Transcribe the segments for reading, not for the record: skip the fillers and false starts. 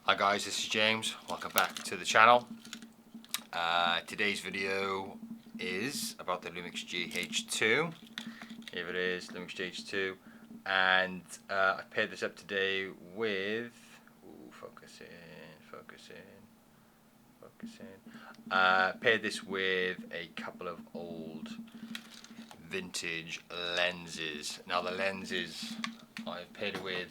Hi guys, this is James. Welcome back to the channel. Today's video is about the Lumix GH2. Here it is, Lumix GH2, and I paired this up today with. Focus in. Paired this with a couple of old vintage lenses. Now the lenses I've paired it with.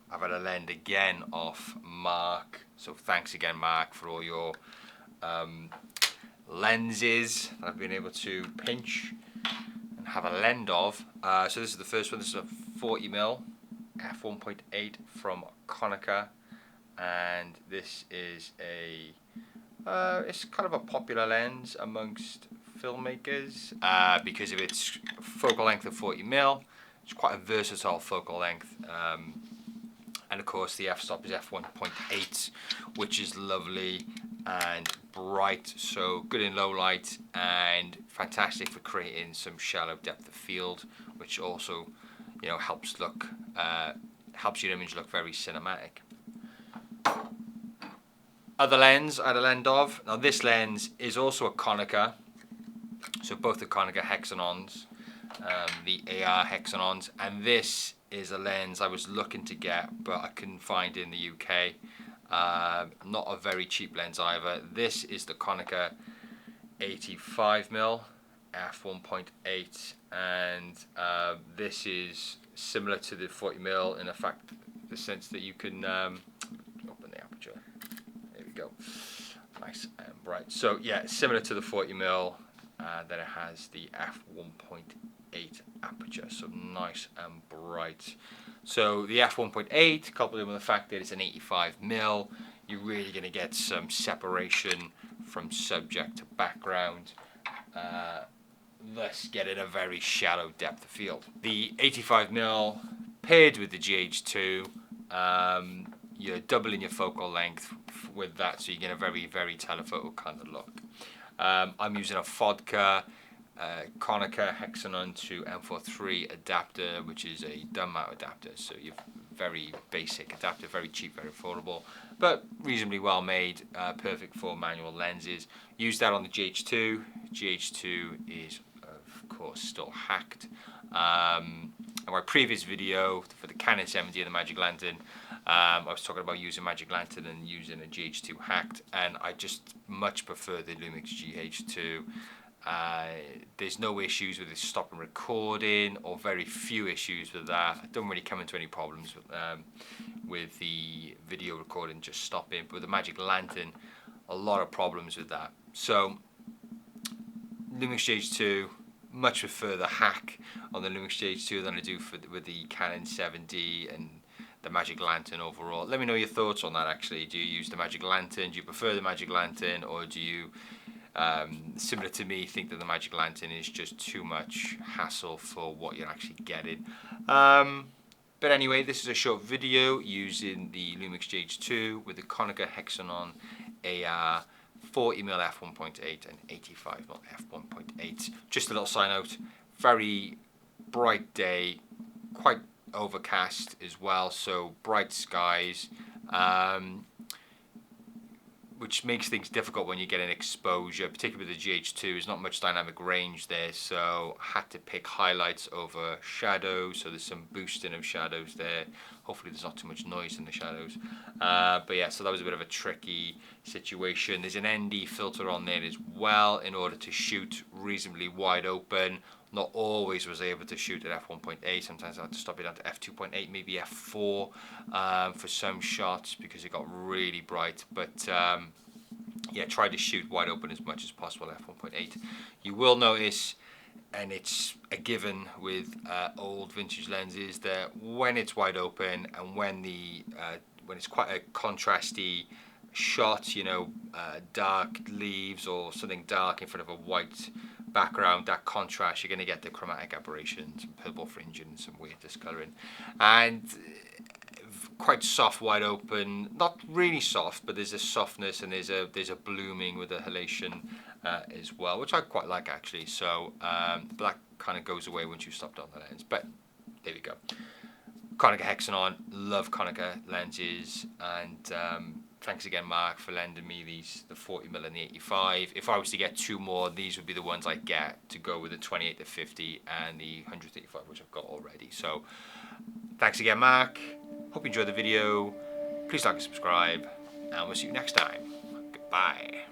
I've had a lend again off Mark, so thanks again Mark for all your lenses that I've been able to pinch and have a lend of. So this is the first one. This is a 40mm f1.8 from Konica, and this is it's kind of a popular lens amongst filmmakers because of its focal length of 40mm. It's quite a versatile focal length. And of course the f-stop is f1.8, which is lovely and bright, so good in low light and fantastic for creating some shallow depth of field, which also, you know, helps your image look very cinematic. Other lens I had a lend of. Now this lens is also a Konica, so both the Konica HEXANONs, the AR HEXANONs, and this is a lens I was looking to get but I couldn't find in the UK. Not a very cheap lens either. This is the Konica 85mm f1.8, and this is similar to the 40mm in the sense that you can open the aperture. There we go, nice and bright. So yeah, similar to the 40mm, then it has the f1.8 aperture, so nice and bright. So the f1.8, coupled with the fact that it's an 85mm, you're really going to get some separation from subject to background, thus getting a very shallow depth of field. The 85mm paired with the GH2, you're doubling your focal length with that, so you get a very, very telephoto kind of look. I'm using a Vodka Konica HEXANON to M43 adapter, which is a dumb mount adapter, so you've very basic adapter, very cheap, very affordable, but reasonably well made, perfect for manual lenses. Use that on the GH2. GH2 is of course still hacked. In my previous video for the Canon 70 and the Magic Lantern, I was talking about using Magic Lantern and using a GH2 hacked, and I just much prefer the Lumix GH2. There's no issues with it stopping recording, or very few issues with that. I don't really come into any problems with the video recording just stopping, but with the Magic Lantern, a lot of problems with that. So Lumix GH2, much prefer the hack on the Lumix GH2 than I do with the Canon 70 and the Magic Lantern overall. Let me know your thoughts on that actually. Do you use the Magic Lantern? Do you prefer the Magic Lantern, or do you, similar to me, think that the Magic Lantern is just too much hassle for what you're actually getting? But anyway, this is a short video using the Lumix GH2 with the Konica HEXANON AR 40mm f1.8 and 85mm f1.8. Just a little side note, very bright day, quite overcast as well, so bright skies, which makes things difficult when you get an exposure, particularly with the GH2. There's not much dynamic range there, so I had to pick highlights over shadows, so there's some boosting of shadows there. Hopefully there's not too much noise in the shadows. But yeah, so that was a bit of a tricky situation. There's an ND filter on there as well in order to shoot reasonably wide open. Not always was able to shoot at f1.8. Sometimes I had to stop it down to f2.8, maybe f4 for some shots because it got really bright. But yeah, try to shoot wide open as much as possible at f1.8. You will notice, and it's a given with old vintage lenses, that when it's wide open and when it's quite a contrasty shot, you know, dark leaves or something dark in front of a white background, that contrast, you're going to get the chromatic aberration, some purple fringing, some weird discoloring, and quite soft wide open, not really soft, but there's a softness and there's a blooming with a halation as well, which I quite like actually. So but that kind of goes away once you stop down the lens. But there we go. Konica HEXANON, love Konica lenses, and thanks again, Mark, for lending me the 40mm and the 85. If I was to get 2 more, these would be the ones I get to go with the 28-50 and the 135, which I've got already. So thanks again, Mark. Hope you enjoyed the video. Please like and subscribe, and we'll see you next time. Goodbye.